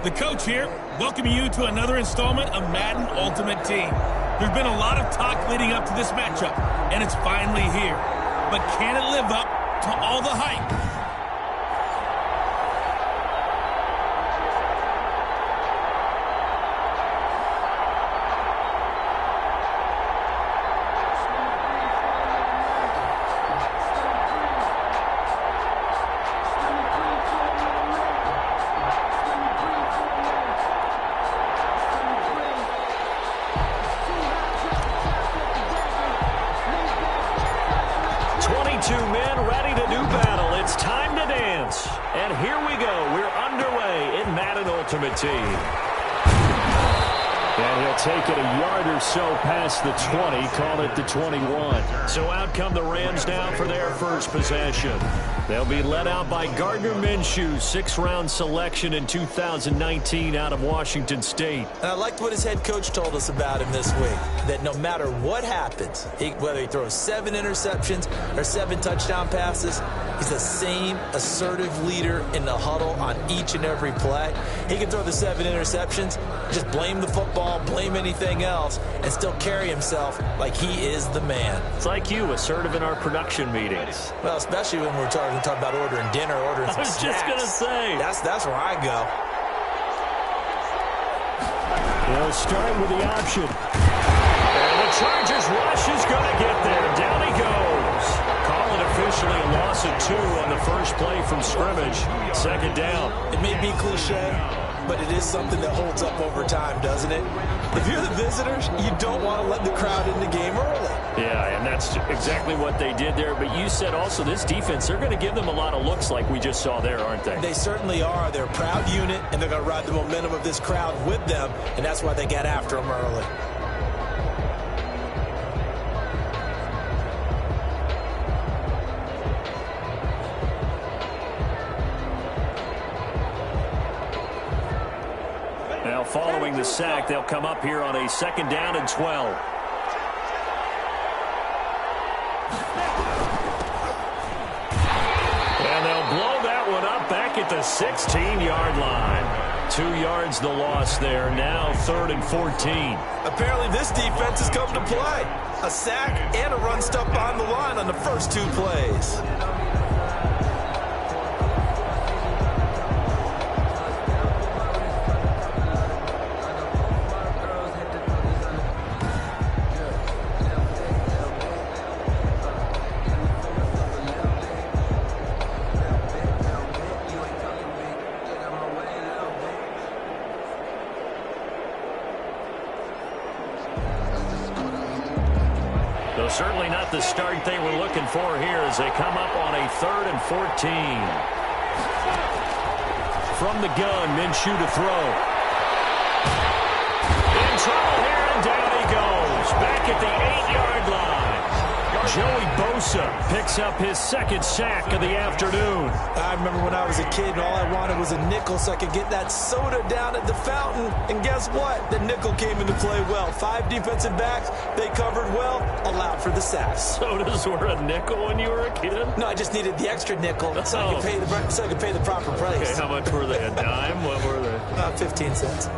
The coach here, welcoming you to another installment of Madden Ultimate Team. There's been a lot of talk leading up to this matchup, and it's finally here. But can it live up to all the hype? Two men ready to do battle. It's time to dance. And here we go. We're underway in Madden Ultimate Team. And he'll take it a yard or so past the 20, call it the 21. So out come the Rams now for their first possession. They'll be led out by Gardner Minshew, sixth-round selection in 2019 out of Washington State. And I liked what his head coach told us about him this week, that no matter what happens, whether he throws 7 interceptions or 7 touchdown passes, he's the same assertive leader in the huddle on each and every play. He can throw the 7 interceptions, just blame the football, blame anything else, and still carry himself like he is the man. It's like you, assertive in our production meetings. Well, especially when we're talking about ordering dinner, ordering some snacks. I was just going to say. That's where I go. They'll start with the option. And the Chargers rush is going to get there. Down he goes. Call it officially a loss of 2 on the first play from scrimmage. Second down. It may be cliche, but it is something that holds up over time, doesn't it? If you're the visitors, you don't want to let the crowd in the game early. Yeah, and that's exactly what they did there. But you said also this defense, they're going to give them a lot of looks like we just saw there, aren't they? They certainly are. They're a proud unit, and they're going to ride the momentum of this crowd with them, and that's why they got after them early. Now, following the sack, they'll come up here on a second down and 12. And they'll blow that one up back at the 16-yard line. 2 yards the loss there. Now 3rd and 14. Apparently this defense has come to play. A sack and a run stop on the line on the first 2 plays. Certainly not the start they were looking for here as they come up on a 3rd and 14. From the gun, Minshew to throw. In trouble here, and down he goes. Back at the 8-yard line. Joey Bosa picks up his second sack of the afternoon. I remember when I was a kid and all I wanted was a nickel so I could get that soda down at the fountain. And guess what? The nickel came into play well. 5 defensive backs, they covered well, allowed for the sacks. Sodas were a nickel when you were a kid? No, I just needed the extra nickel so I could pay the proper price. Okay, how much were they? A dime? What were they? 15 cents.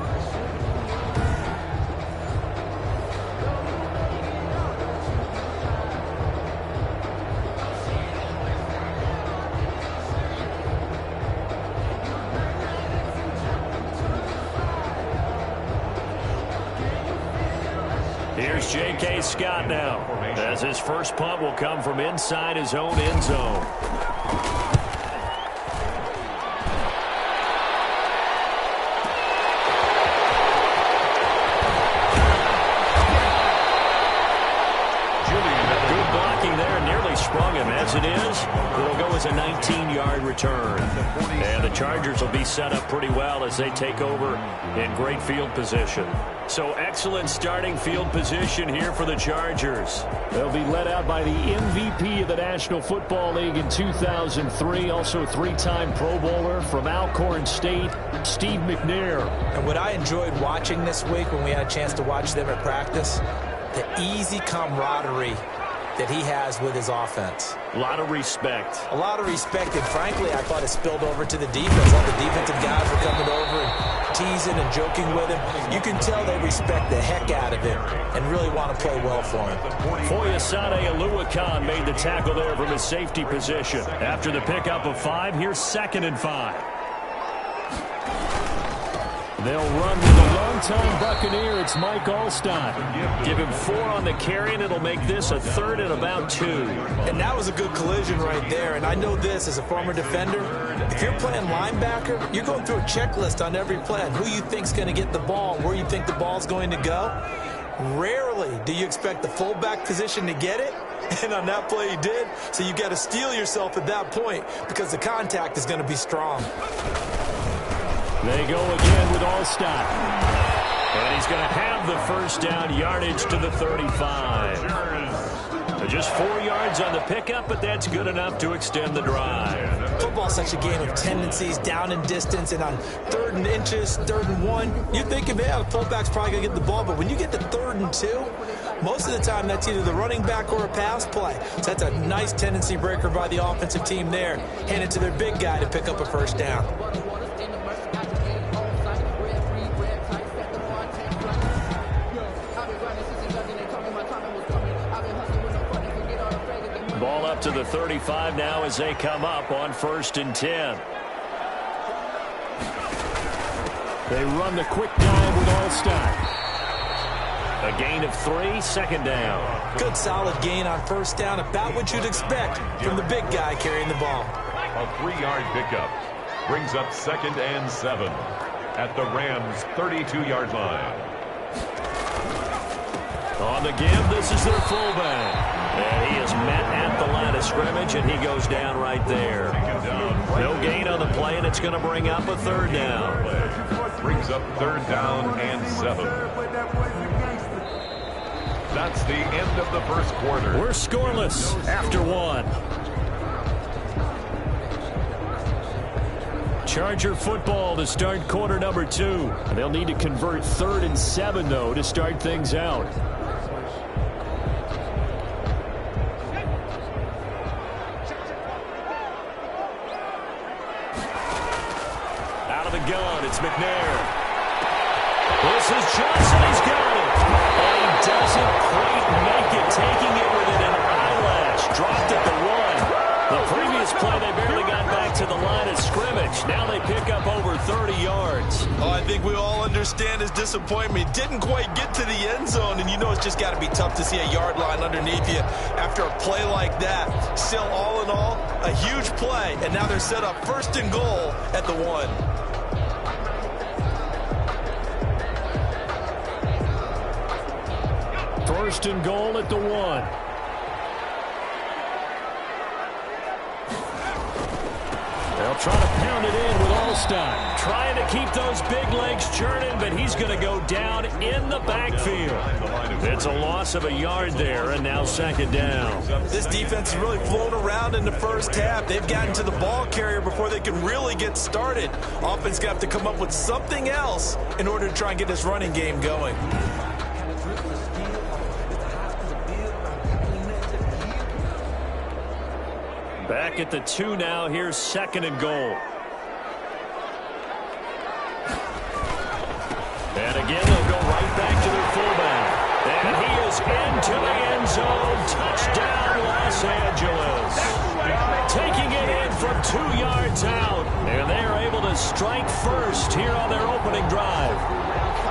Here's J.K. Scott now, as his first punt will come from inside his own end zone. Good blocking there, nearly sprung him. As it is, it'll go as a 19-yard return. And the Chargers will be set up pretty well as they take over in great field position. So excellent starting field position here for the Chargers. They'll be led out by the MVP of the National Football League in 2003, also 3-time Pro Bowler from Alcorn State, Steve McNair. And what I enjoyed watching this week when we had a chance to watch them at practice, the easy camaraderie that he has with his offense. A lot of respect. A lot of respect, and frankly, I thought it spilled over to the defense. All the defensive guys were coming over and teasing and joking with him. You can tell they respect the heck out of him and really want to play well for him. Foyesade Oluwakan made the tackle there from his safety position. After the pickup of 5, here's 2nd and 5. They'll run with a long-time Buccaneer. It's Mike Alstott. Give him 4 on the carry, and it'll make this a 3rd and about 2. And that was a good collision right there. And I know this as a former defender. If you're playing linebacker, you're going through a checklist on every play on who you think's going to get the ball, where you think the ball's going to go. Rarely do you expect the fullback position to get it. And on that play he did. So you got to steel yourself at that point because the contact is going to be strong. They go again with Alstott. And he's going to have the first down, yardage to the 35. So just 4 yards on the pickup, but that's good enough to extend the drive. Football's such a game of tendencies, down and distance, and on 3rd and inches, 3rd and 1, you think, yeah, the fullback's probably going to get the ball, but when you get to 3rd and 2, most of the time that's either the running back or a pass play. So that's a nice tendency breaker by the offensive team there. Hand it to their big guy to pick up a first down. Ball up to the 35 now as they come up on 1st and 10. They run the quick dime with Alstott. A gain of 3, 2nd down. Good solid gain on 1st down, about what you'd expect from the big guy carrying the ball. A 3-yard pickup brings up 2nd and 7 at the Rams' 32-yard line. On the give, this is their fullback. And he is met at the line of scrimmage, and he goes down right there. No gain on the play, and it's going to bring up a 3rd down. Brings up 3rd down and 7. That's the end of the first quarter. We're scoreless after 1. Charger football to start quarter number 2. They'll need to convert 3rd and 7, though, to start things out. Gun. It's McNair. This is Johnson. He's got it. And he doesn't quite make it, taking it within an eyelash. Dropped at the 1. The previous play, they barely got back to the line of scrimmage. Now they pick up over 30 yards. Oh, I think we all understand his disappointment. Didn't quite get to the end zone, and you know it's just got to be tough to see a yard line underneath you after a play like that. Still, all in all, a huge play, and now they're set up 1st and goal at the 1. 1st and goal at the 1. They'll try to pound it in with Alstott. Trying to keep those big legs churning, but he's going to go down in the backfield. It's a loss of a yard there, and now 2nd down. This defense has really flown around in the first half. They've gotten to the ball carrier before they can really get started. Offense got to come up with something else in order to try and get this running game going. Back at the 2 now. Here's 2nd and goal. And again, they'll go right back to their fullback. And he is into the end zone. Touchdown, Los Angeles. Taking it in from 2 yards out. And they are able to strike first here on their opening drive.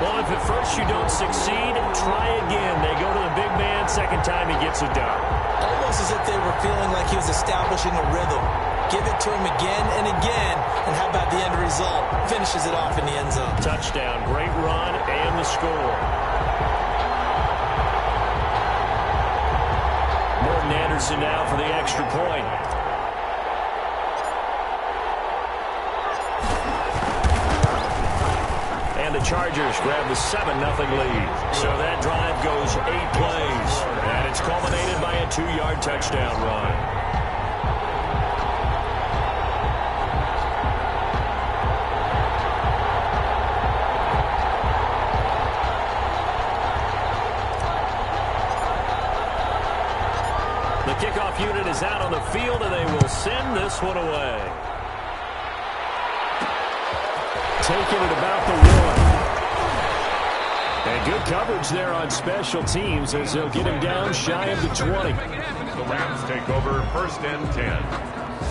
Well, if at first you don't succeed, try again. They go to the big man. 2nd time he gets it done. Almost as if they were feeling like he was establishing a rhythm. Give it to him again and again, and how about the end result? Finishes it off in the end zone. Touchdown, great run, and the score. Morton Anderson now for the extra point. And the Chargers grab the 7-0 lead. So that drive goes 8 plays. And it's culminated by a 2-yard touchdown run. The kickoff unit is out on the field, and they will send this one away. take it at about the 1. And good coverage there on special teams as they'll get him down shy of the 20. The Rams take over 1st and 10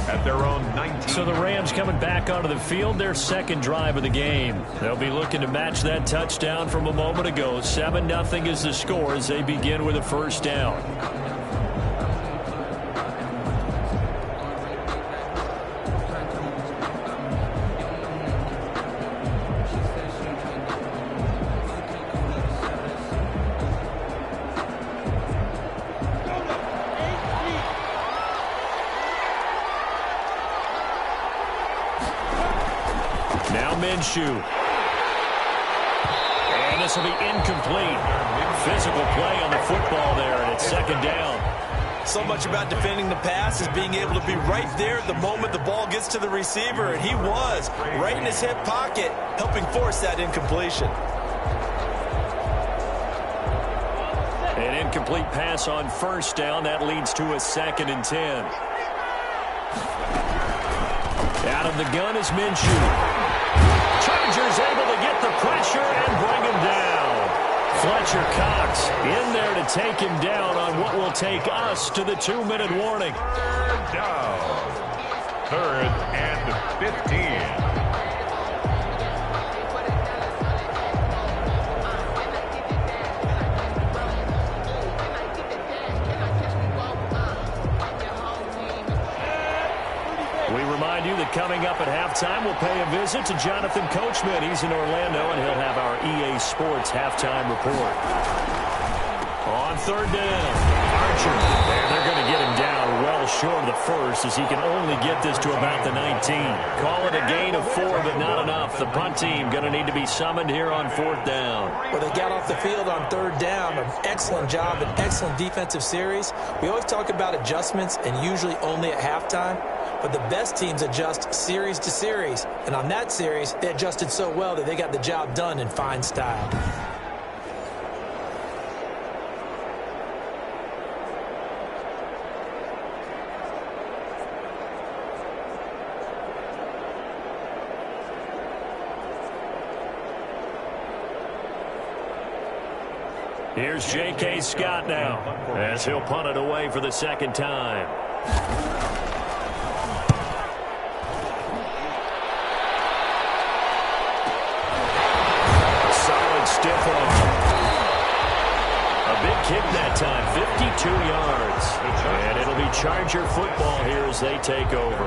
at their own 19. So the Rams coming back onto the field, their second drive of the game. They'll be looking to match that touchdown from a moment ago. 7-0 is the score as they begin with a first down. Minshew. And this will be incomplete. Physical play on the football there, and it's second down. So much about defending the pass is being able to be right there at the moment the ball gets to the receiver, and he was right in his hip pocket, helping force that incompletion. An incomplete pass on first down. That leads to a 2nd and 10. Out of the gun is Minshew. Chargers able to get the pressure and bring him down. Fletcher Cox in there to take him down on what will take us to the 2-minute warning. 3rd down. 3rd and 15. You that coming up at halftime, we'll pay a visit to Jonathan Coachman. He's in Orlando, and he'll have our EA Sports halftime report. On 3rd down, Archer. And they're going to get him down well short of the first as he can only get this to about the 19. Call it a gain of 4, but not enough. The punt team going to need to be summoned here on 4th down. Well, they got off the field on 3rd down. An excellent job, an excellent defensive series. We always talk about adjustments and usually only at halftime. But the best teams adjust series to series. And on that series, they adjusted so well that they got the job done in fine style. Here's J.K. Scott now as he'll punt it away for the 2nd time. Stiff arm. A big kick that time, 52 yards. And it'll be Charger football here as they take over.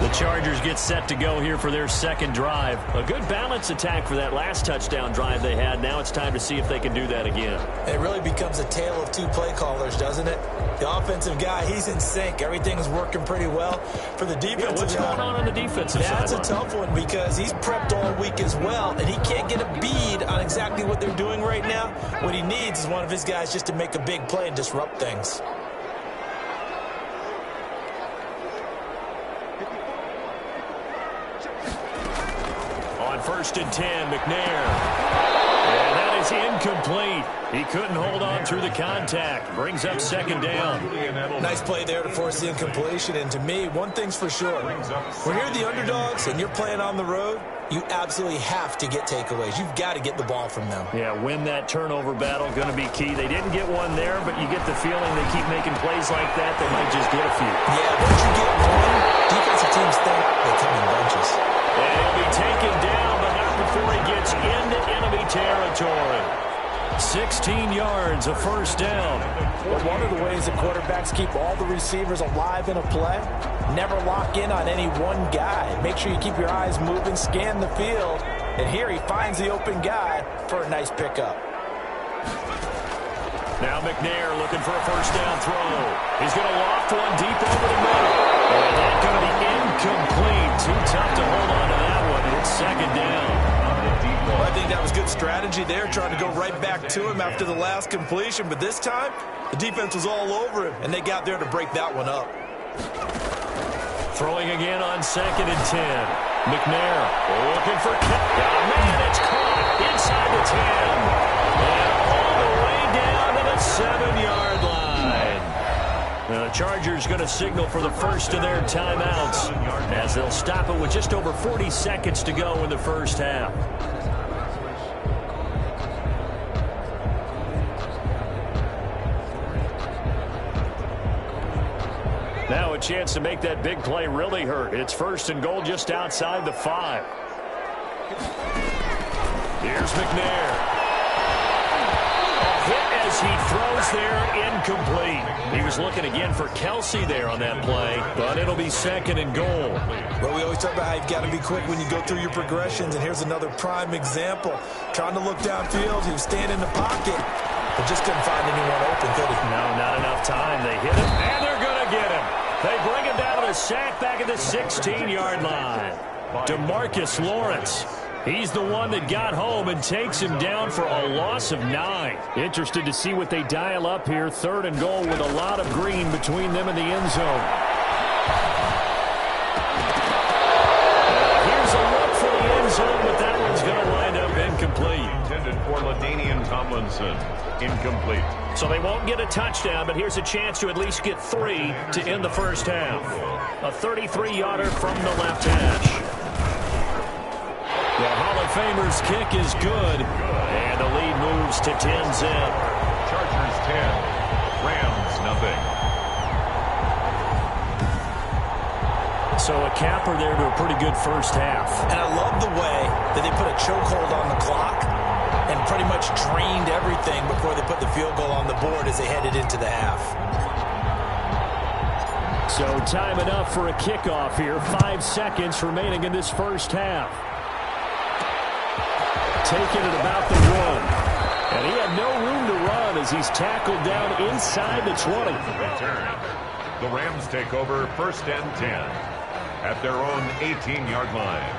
The Chargers get set to go here for their 2nd drive. A good balance attack for that last touchdown drive they had. Now it's time to see if they can do that again. It really becomes a tale of 2 play callers, doesn't it? The offensive guy, he's in sync. Everything's working pretty well. For the defensive what's going on the defensive side? That's a tough one because he's prepped all week as well, and he can't get a bead on exactly what they're doing right now. What he needs is one of his guys just to make a big play and disrupt things. On 1st and 10, McNair. And that is incomplete. He couldn't hold on through the contact. Brings up 2nd down. Nice play there to force the incompletion. And to me, one thing's for sure. When you're the underdogs and you're playing on the road, you absolutely have to get takeaways. You've got to get the ball from them. Yeah, win that turnover battle, going to be key. They didn't get one there, but you get the feeling they keep making plays like that, they might just get a few. Yeah, once you get one, defensive teams think they come in bunches. And he'll be taken down, but not before he gets into enemy territory. 16 yards, a 1st down. Well, one of the ways that quarterbacks keep all the receivers alive in a play, never lock in on any one guy. Make sure you keep your eyes moving, scan the field, and here he finds the open guy for a nice pickup. Now McNair looking for a 1st down throw. He's going to loft one deep over the middle. And that's going to be incomplete. Too tough to hold on to that one. It's 2nd down. Well, I think that was good strategy there, trying to go right back to him after the last completion. But this time, the defense was all over him, and they got there to break that one up. Throwing again on 2nd and 10. McNair looking for man, it's caught inside the 10. And all the way down to the 7-yard line. The Chargers going to signal for the first of their timeouts as they'll stop it with just over 40 seconds to go in the first half. Now a chance to make that big play really hurt. It's first and goal just outside the 5. Here's McNair. Hit as he throws there, incomplete. He was looking again for Kelsey there on that play, but it'll be second and goal. Well, we always talk about how you've got to be quick when you go through your progressions, and here's another prime example. Trying to look downfield, he was standing in the pocket, but just couldn't find anyone open, could he? No, not enough time. They hit him, and they're going to get him. They bring him down with a sack back at the 16-yard line. DeMarcus Lawrence. He's the one that got home and takes him down for a loss of 9. Interested to see what they dial up here. Third and goal with a lot of green between them and the end zone. Here's a look for the end zone, but that one's going to wind up incomplete. Intended for LaDainian Tomlinson. Incomplete. So they won't get a touchdown, but here's a chance to at least get 3 to end the first half. A 33-yarder from the left hash. The Hall of Famer's kick is good, and the lead moves to 10-zip. Chargers 10, Rams nothing. So a capper there to a pretty good first half. And I love the way that they put a chokehold on the clock and pretty much drained everything before they put the field goal on the board as they headed into the half. So time enough for a kickoff here. 5 seconds remaining in this first half. Taken at about the 1. And he had no room to run as he's tackled down inside the 20. Return. The Rams take over first and 10 at their own 18-yard line.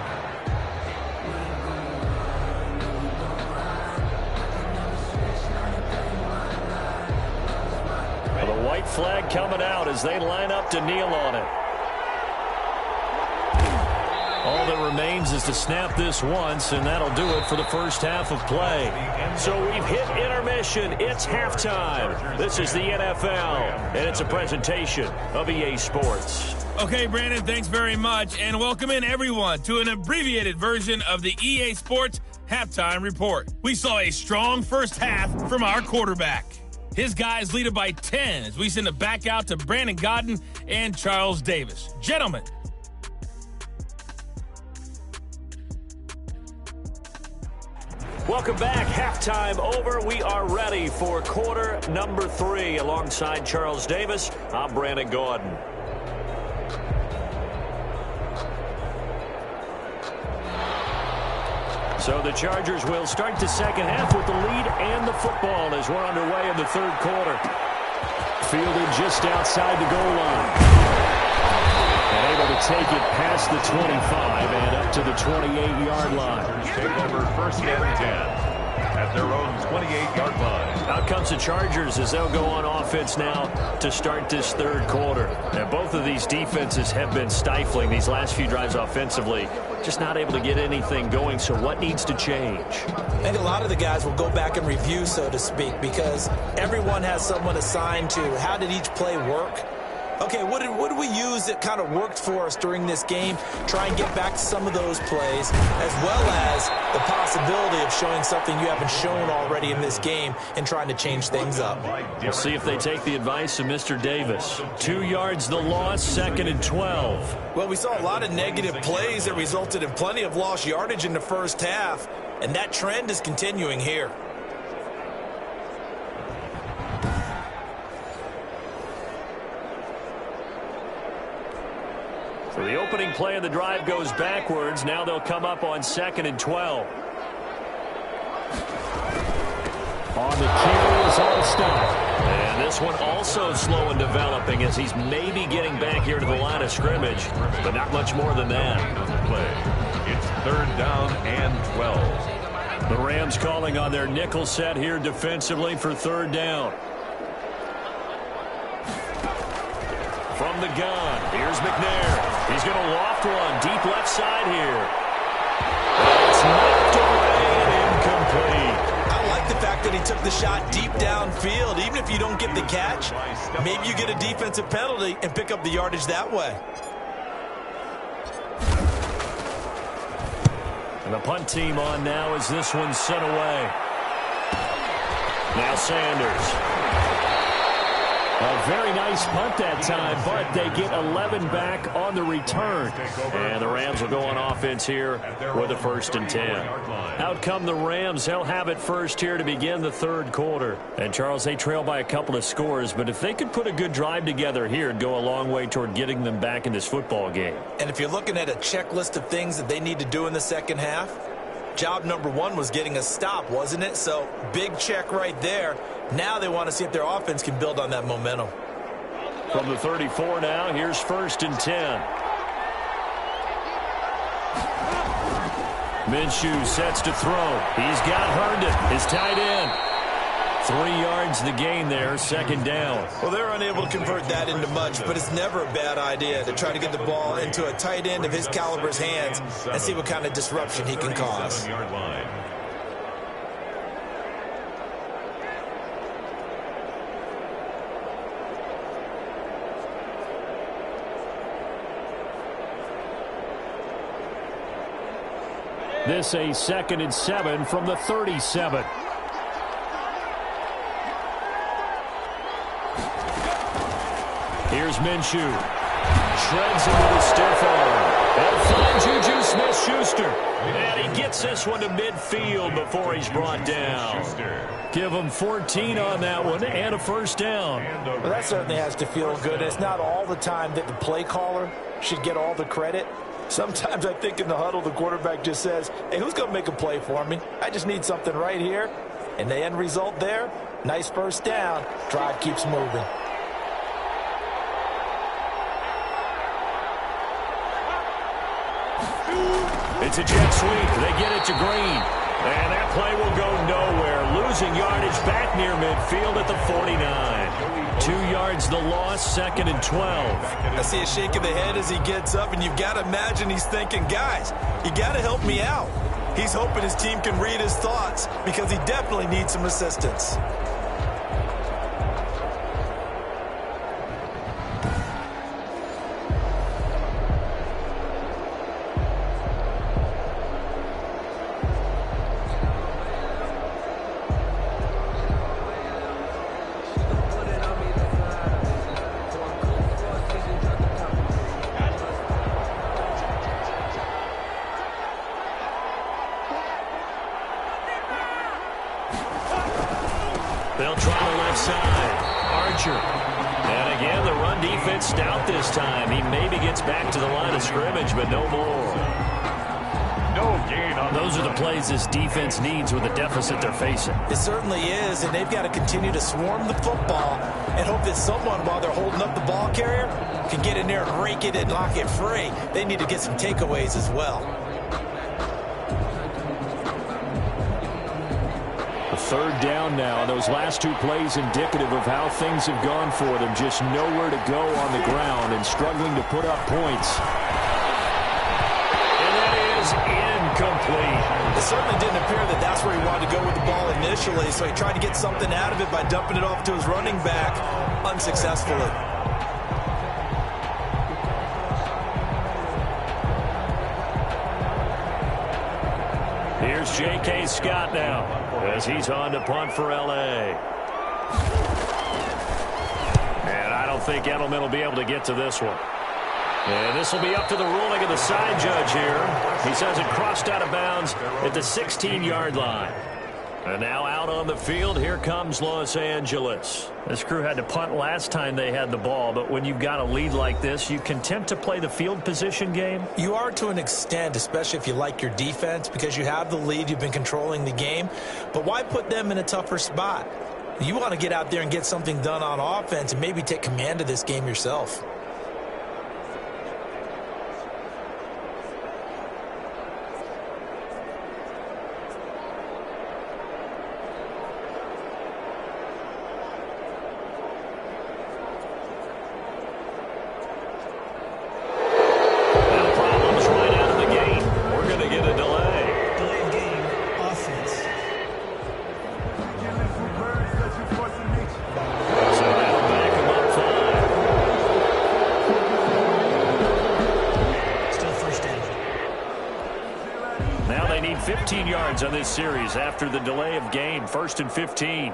The white flag coming out as they line up to kneel on it. All that remains is to snap this once, and that'll do it for the first half of play. So we've hit intermission. It's halftime. This is the NFL, and it's a presentation of EA Sports. Okay, Brandon, thanks very much, and welcome in everyone to an abbreviated version of the EA Sports Halftime Report. We saw a strong first half from our quarterback. His guys lead it by 10 as we send it back out to Brandon Godden and Charles Davis. Gentlemen. Welcome back. Halftime over. We are ready for quarter number 3. Alongside Charles Davis, I'm Brandon Gordon. So the Chargers will start the second half with the lead and the football as we're underway in the third quarter. Fielded just outside the goal line. And able to take it past the 25 and up to the 28-yard line. Take over first and 10 at their own 28-yard line. Out comes the Chargers as they'll go on offense now to start this third quarter. And both of these defenses have been stifling these last few drives offensively. Just not able to get anything going, so what needs to change? I think a lot of the guys will go back and review, so to speak, because everyone has someone assigned to how did each play work. Okay, what did we use that kind of worked for us during this game? Try and get back to some of those plays, as well as the possibility of showing something you haven't shown already in this game and trying to change things up. We'll see if they take the advice of Mr. Davis. 2 yards the loss, second and 12. Well, we saw a lot of negative plays that resulted in plenty of lost yardage in the first half, and that trend is continuing here. So the opening play of the drive goes backwards. Now they'll come up on second and 12. On the kill is all stop. And this one also slow in developing as he's maybe getting back here to the line of scrimmage, but not much more than that. Play. It's third down and 12. The Rams calling on their nickel set here defensively for third down. From the gun, here's McNair. He's going to loft one deep left side here. It's knocked away and incomplete. I like like the fact that he took the shot deep downfield. Even if you don't get the catch, maybe you get a defensive penalty and pick up the yardage that way. And the punt team on now as this one's sent away. Now Sanders. A very nice punt that time, but they get 11 back on the return. And the Rams will go on offense here with a 1st and 10. Out come the Rams. They'll have it first here to begin the 3rd quarter. And, Charles, they trail by a couple of scores, but if they could put a good drive together here, it'd go a long way toward getting them back in this football game. And if you're looking at a checklist of things that they need to do in the second half, job number 1 was getting a stop, wasn't it? So, big check right there. Now they want to see if their offense can build on that momentum. From the 34 now, here's 1st and 10. Minshew sets to throw. He's got Herndon, his tight end. 3 yards the gain there, 2nd down. Well, they're unable to convert that into much, but it's never a bad idea to try to get the ball into a tight end of his caliber's hands and see what kind of disruption he can cause. This a 2nd and 7 from the 37. Here's Minshew. Shreds into the stiff arm. And find Juju Smith-Schuster. And he gets this one to midfield before he's brought down. Give him 14 on that one and a 1st down. Well, that certainly has to feel good. It's not all the time that the play caller should get all the credit. Sometimes I think in the huddle, the quarterback just says, hey, who's going to make a play for me? I just need something right here. And the end result there, nice 1st down. Drive keeps moving. It's a jet sweep. They get it to Green. And that play will go nowhere. Losing yardage back near midfield at the 49. 2 yards the loss, 2nd and 12. I see a shake of the head as he gets up, and you've got to imagine he's thinking, guys, you got to help me out. He's hoping his team can read his thoughts because he definitely needs some assistance. They'll try the left side. Archer. And again, the run defense stout this time. He maybe gets back to the line of scrimmage, but no more. No gain on those are the plays this defense needs with the deficit they're facing. It certainly is, and they've got to continue to swarm the football and hope that someone, while they're holding up the ball carrier, can get in there and rake it and lock it free. They need to get some takeaways as well. Third down now. Those last 2 plays indicative of how things have gone for them. Just nowhere to go on the ground and struggling to put up points. And that is incomplete. It certainly didn't appear that that's where he wanted to go with the ball initially, so he tried to get something out of it by dumping it off to his running back unsuccessfully. Here's J.K. Scott now as he's on to punt for L.A. And I don't think Edelman will be able to get to this one. And this will be up to the ruling of the side judge here. He says it crossed out of bounds at the 16-yard line. And now out on the field, here comes Los Angeles. This crew had to punt last time they had the ball, but when you've got a lead like this, you content to play the field position game? You are to an extent, especially if you like your defense, because you have the lead, you've been controlling the game. But why put them in a tougher spot? You want to get out there and get something done on offense and maybe take command of this game yourself. need 15 yards on this series after the delay of game. 1st and 15.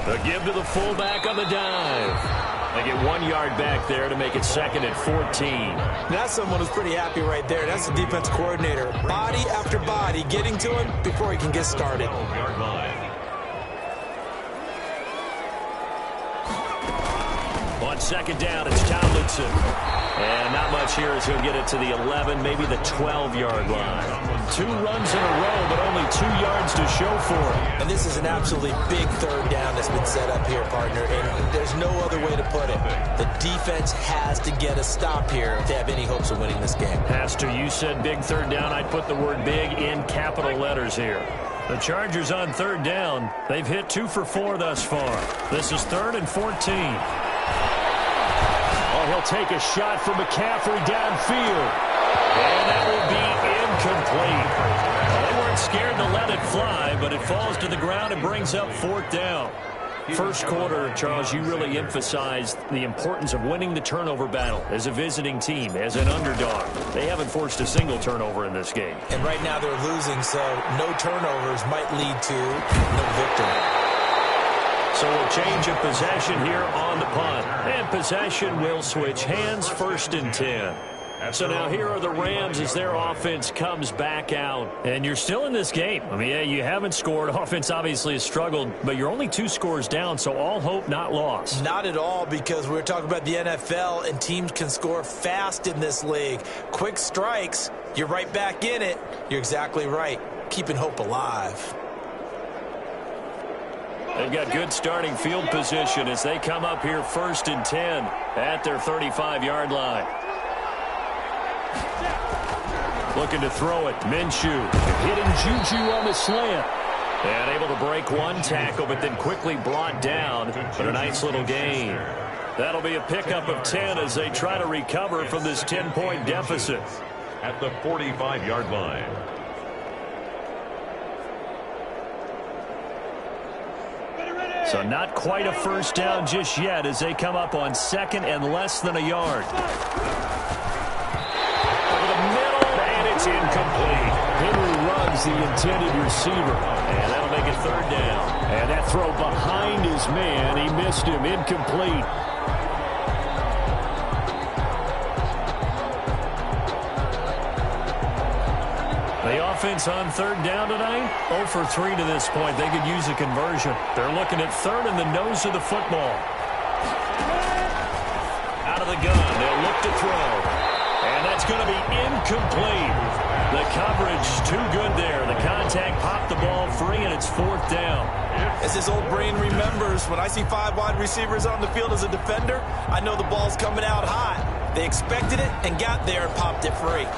The give to the fullback on the dive. They get 1 yard back there to make it 2nd and 14. That's someone who's pretty happy right there. That's the defense coordinator. Body after body getting to him before he can get started. On 2nd down, it's Tomlinson. And not much here as he'll get it to the 11, maybe the 12-yard line. 2 runs in a row, but only 2 yards to show for it. And this is an absolutely big 3rd down that's been set up here, partner. And there's no other way to put it. The defense has to get a stop here to have any hopes of winning this game. Pastor, you said big 3rd down. I'd put the word big in capital letters here. The Chargers on 3rd down. They've hit 2 for 4 thus far. This is 3rd and 14. Oh, he'll take a shot from McCaffrey downfield. And that will be incomplete. They weren't scared to let it fly, but it falls to the ground and brings up 4th down. First quarter, Charles, you really emphasized the importance of winning the turnover battle as a visiting team, as an underdog. They haven't forced a single turnover in this game. And right now they're losing, so no turnovers might lead to no victory. So a change of possession here on the punt. And possession will switch hands, 1st and 10. So now here are the Rams as their offense comes back out. And you're still in this game. I mean, yeah, you haven't scored. Offense obviously has struggled, but you're only 2 scores down, so all hope not lost. Not at all, because we're talking about the NFL, and teams can score fast in this league. Quick strikes, you're right back in it. You're exactly right. Keeping hope alive. They've got good starting field position as they come up here 1st and 10 at their 35-yard line. Looking to throw it. Minshew hitting Juju on the slant. And able to break 1 tackle, but then quickly brought down. But a nice little gain. That'll be a pickup of 10 as they try to recover from this 10-point deficit. At the 45-yard line. So not quite a first down just yet as they come up on 2nd and less than a yard. Over the middle, and it's incomplete. Henry runs the intended receiver, and that'll make it 3rd down. And that throw behind his man, he missed him, incomplete. The offense on 3rd down tonight, 0 for 3 to this point. They could use a conversion. They're looking at 3rd and the nose of the football. Out of the gun, they'll look to throw. And that's going to be incomplete. The coverage too good there. The contact popped the ball free, and it's 4th down. As his old brain remembers, when I see 5 wide receivers on the field as a defender, I know the ball's coming out hot. They expected it and got there and popped it free.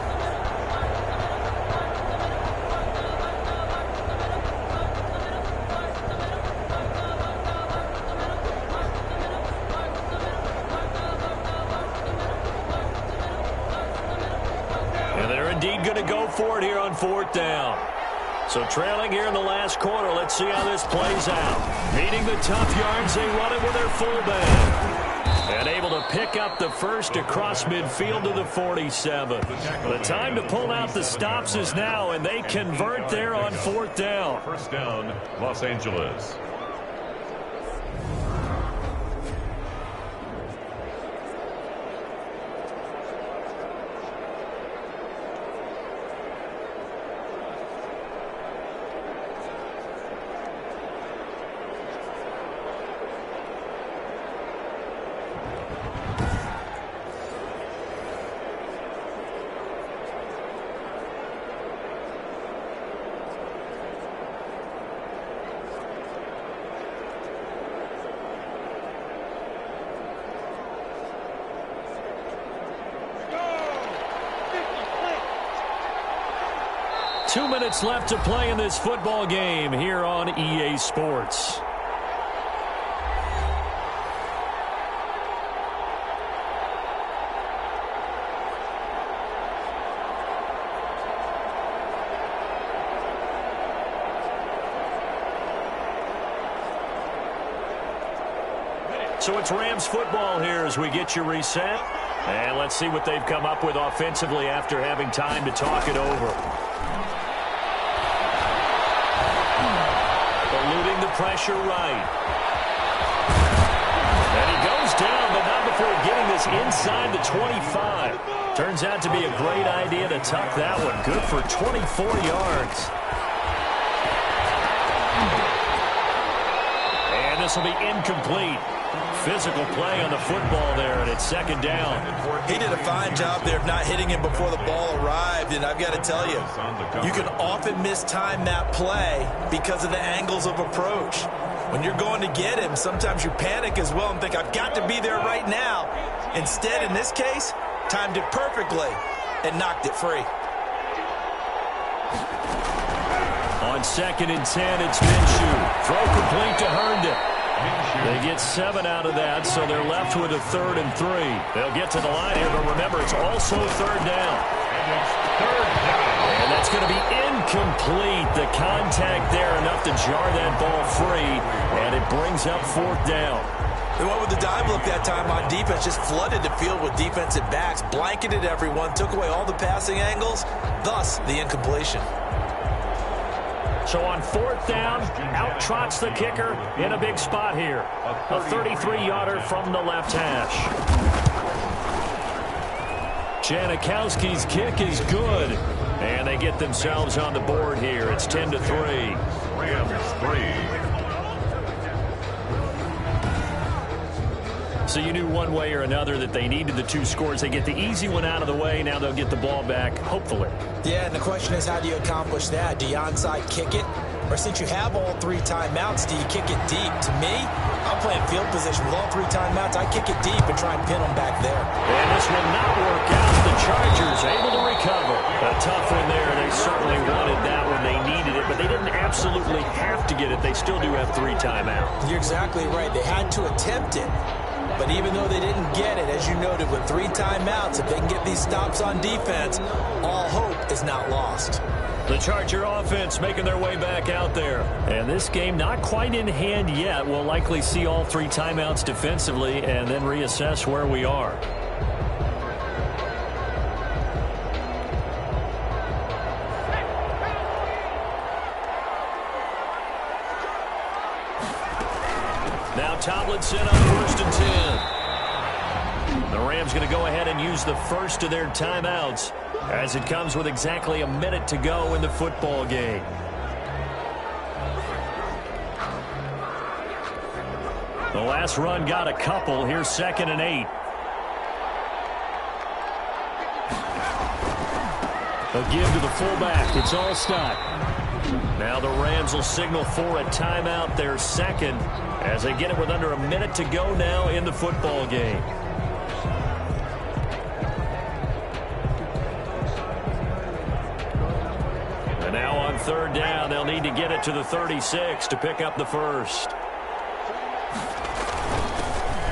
Indeed going to go for it here on 4th down. So trailing here in the last quarter. Let's see how this plays out. Meeting the tough yards, they run it with their fullback. And able to pick up the first across midfield to the 47. The time to pull out the stops is now, and they convert there on 4th down. 1st down, Los Angeles. Two minutes left to play in this football game here on EA Sports. So it's Rams football here as we get you reset. And let's see what they've come up with offensively after having time to talk it over. Eluding the pressure right. And he goes down, but not before getting this inside the 25. Turns out to be a great idea to tuck that one. Good for 24 yards. And this will be incomplete. Physical play on the football there, and it's second down. He did a fine job there of not hitting him before the ball arrived, and I've got to tell you, you can often mistime that play because of the angles of approach. When you're going to get him, sometimes you panic as well and think, I've got to be there right now. Instead, in this case, timed it perfectly and knocked it free. On 2nd and 10, it's Minshew. Throw complete to Herndon. They get 7 out of that, so they're left with a 3rd and 3. They'll get to the line here, but remember, it's also 3rd down. And that's going to be incomplete. The contact there enough to jar that ball free, and it brings up 4th down. They went with the dive look that time on defense, just flooded the field with defensive backs, blanketed everyone, took away all the passing angles, thus the incompletion. So on 4th down, out trots the kicker in a big spot here. A 33-yarder from the left hash. Janikowski's kick is good. And they get themselves on the board here. It's 10-3. Rams 3. So you knew one way or another that they needed the 2 scores. They get the easy one out of the way. Now they'll get the ball back, hopefully. Yeah, and the question is, how do you accomplish that? Do you onside kick it? Or since you have all 3 timeouts, do you kick it deep? To me, I'm playing field position with all 3 timeouts. I kick it deep and try and pin them back there. And this will not work out. The Chargers able to recover. A tough one there. They certainly wanted that one. They needed it, but they didn't absolutely have to get it. They still do have 3 timeouts. You're exactly right. They had to attempt it. But even though they didn't get it, as you noted, with 3 timeouts, if they can get these stops on defense, all hope is not lost. The Charger offense making their way back out there. And this game not quite in hand yet. We'll likely see all 3 timeouts defensively and then reassess where we are. Now Tomlinson on 1st and 10. The Rams going to go ahead and use the first of their timeouts as it comes with exactly a minute to go in the football game. The last run got a couple. Here's 2nd and 8. A give to the fullback. It's all stop. Now the Rams will signal for a timeout, their 2nd, as they get it with under a minute to go now in the football game. And now on 3rd down, they'll need to get it to the 36 to pick up the first.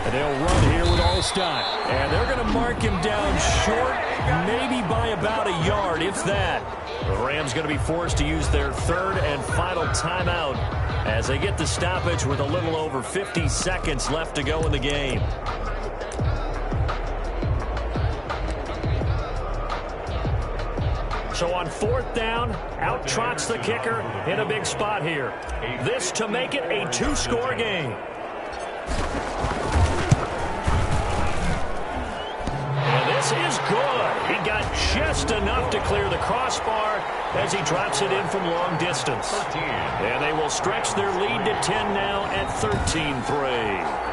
And they'll run here with Allstott. And they're going to mark him down short, maybe by about a yard, if that. The Rams going to be forced to use their 3rd and final timeout as they get the stoppage with a little over 50 seconds left to go in the game. So on 4th down, out trots the kicker in a big spot here. This to make it a 2-score game. And this is good. He got just enough to clear the crossbar as he drops it in from long distance. And they will stretch their lead to 10 now at 13-3.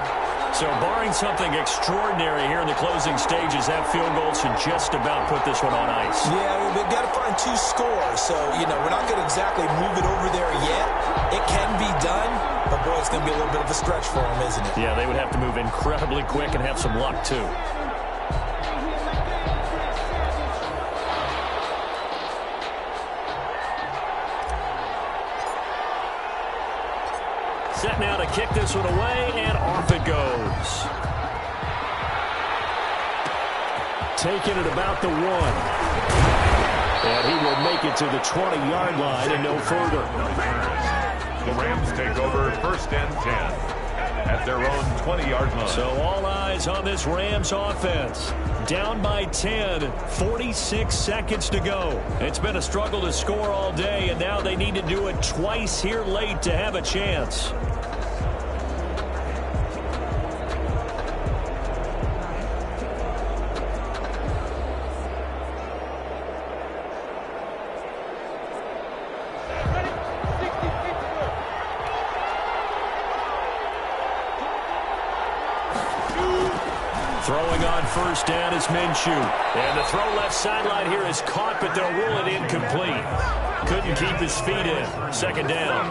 So barring something extraordinary here in the closing stages, that field goal should just about put this one on ice. Yeah, we've got to find 2 scores. So, we're not going to exactly move it over there yet. It can be done, but boy, it's going to be a little bit of a stretch for them, isn't it? Yeah, they would have to move incredibly quick and have some luck, too. Set now to kick this one away, and off it goes. Taking it about the 1. And he will make it to the 20-yard line and no further. The Rams take over 1st and 10. at their own 20-yard line. So all eyes on this Rams offense. Down by 10, 46 seconds to go. It's been a struggle to score all day, and now they need to do it twice here late to have a chance. Throwing on first down is Minshew. And the throw left sideline here is caught, but they'll rule it incomplete. Couldn't keep his feet in. Second down.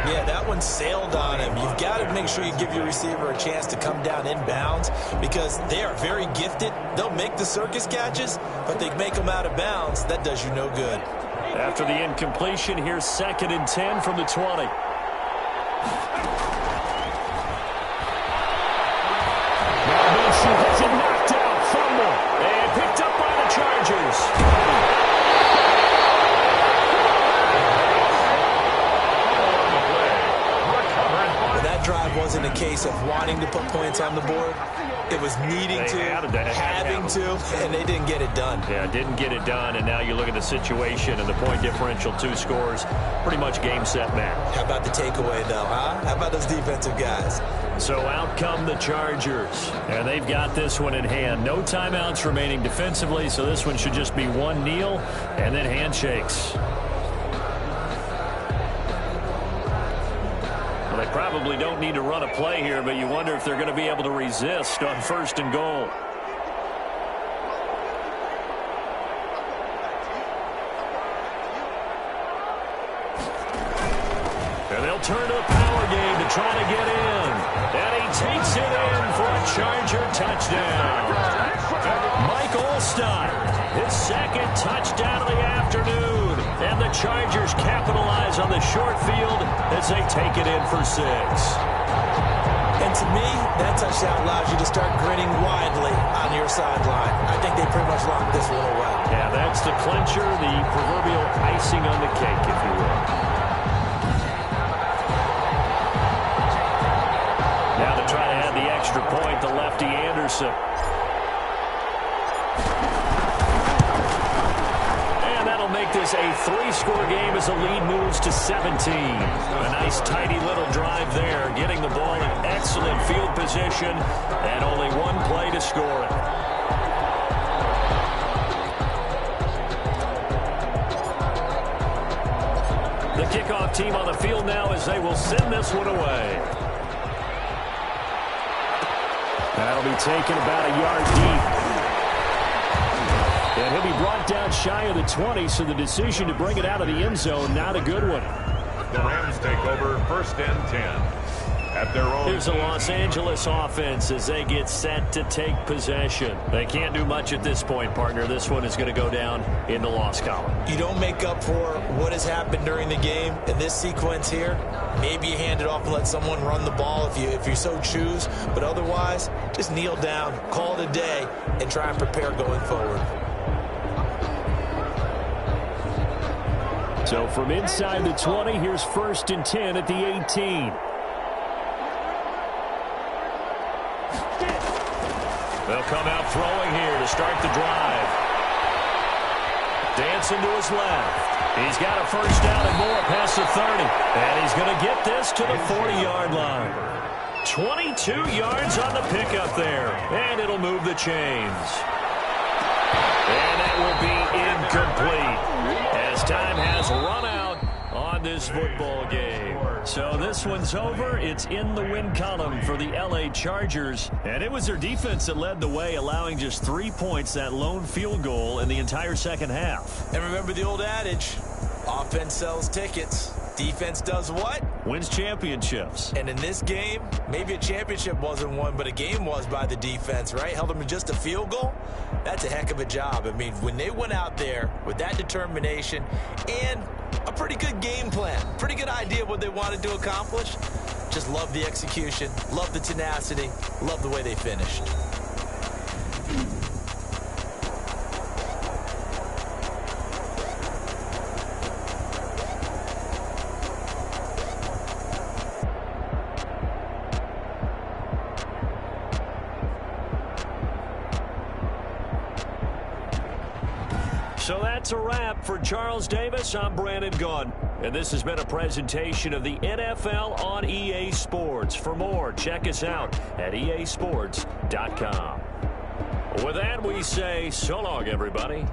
Yeah, that one sailed on him. You've got to make sure you give your receiver a chance to come down inbounds because they are very gifted. They'll make the circus catches, but they make them out of bounds. That does you no good. After the incompletion, here's 2nd and 10 from the 20. Has it knocked out, fumble, and picked up by the Chargers. That drive wasn't a case of wanting to put points on the board. It was needing to, having to, and they didn't get it done. Yeah, didn't get it done, and now you look at the situation and the point differential, 2 scores, pretty much game, set, match. How about the takeaway, though, huh? How about those defensive guys? So out come the Chargers, and they've got this one in hand. No timeouts remaining defensively, so this one should just be one kneel and then handshakes. Well, they probably don't need to run a play here, but you wonder if they're going to be able to resist on 1st and goal. And they'll turn to the power game to try to get in. And he takes it in for a Charger touchdown. Mike Olstein, his 2nd touchdown of the afternoon. And the Chargers capitalize on the short field as they take it in for 6. And to me, that touchdown allows you to start grinning widely on your sideline. I think they pretty much locked this one away. Yeah, that's the clincher, the proverbial icing on the cake, if you will. Now to try to add the extra point, the lefty Anderson. And that'll make this a 3-score game as the lead moves to 17. A nice tidy little drive there, getting the ball in excellent field position, and only one play to score it. The kickoff team on the field now as they will send this one away. That'll be taken about a yard deep. And he'll be brought down shy of the 20, so the decision to bring it out of the end zone, not a good one. The Rams take over 1st and 10 at their own. Here's the Los Angeles offense as they get set to take possession. They can't do much at this point, partner. This one is going to go down in the loss column. You don't make up for what has happened during the game in this sequence here. Maybe you hand it off and let someone run the ball if you so choose. But otherwise, just kneel down, call it a day, and try and prepare going forward. So from inside the 20, here's 1st and 10 at the 18. They'll come out throwing here to start the drive. Dancing to his left. He's got a 1st down and more past the 30. And he's going to get this to the 40-yard line. 22 yards on the pickup there. And it'll move the chains. And that will be incomplete as time has run out on this football game. So this one's over. It's in the win column for the LA Chargers. And it was their defense that led the way, allowing just 3 points, that lone field goal in the entire second half. And remember the old adage, offense sells tickets. Defense does what? Wins championships. And in this game, maybe a championship wasn't won, but a game was by the defense, right? Held them to just a field goal. That's a heck of a job. I mean, when they went out there with that determination and a pretty good game plan, pretty good idea of what they wanted to accomplish, just love the execution, love the tenacity, love the way they finished. So that's a wrap. For Charles Davis, I'm Brandon Gunn. And this has been a presentation of the NFL on EA Sports. For more, check us out at easports.com. With that, we say so long, everybody.